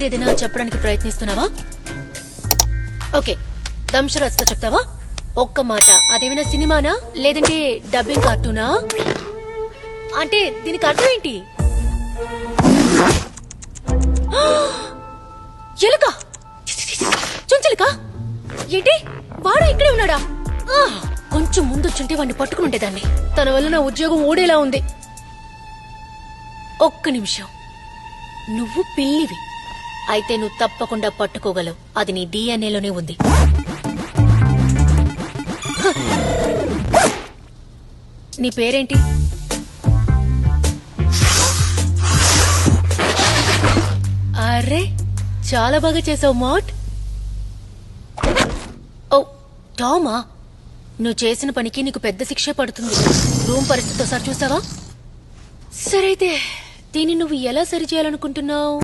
ఏదైనా చెప్పడానికి ప్రయత్నిస్తున్నావా? ఓకే, దంశరథ్తో చెప్తావా? ఒక్క మాట. అదేమైనా సినిమానా లేదంటే డబ్బింగ్ కార్టూనా? అంటే దీనికి అర్థం ఏంటి? ఎలుక, చుంచెలుక ఏంటి? వాడు ఇక్కడే ఉన్నాడా? కొంచెం ముందొచ్చుంటే వాడిని పట్టుకుని ఉండేదాన్ని. తన వల్ల నా ఉద్యోగం ఊడేలా ఉంది. ఒక్క నిమిషం. నువ్వు పిల్లివి అయితే నువ్వు తప్పకుండా పట్టుకోగలవు. అది నీ డిఎన్ఏలోనే ఉంది. నీ పేరేంటి? అరే, చాలా బాగా చేసావు మాట్. ఓ టామా, నువ్వు చేసిన పనికి నీకు పెద్ద శిక్షే పడుతుంది. రూమ్ పరిస్థితి ఒకసారి చూసావా? సరైతే దీన్ని నువ్వు ఎలా సరిచేయాలనుకుంటున్నావు?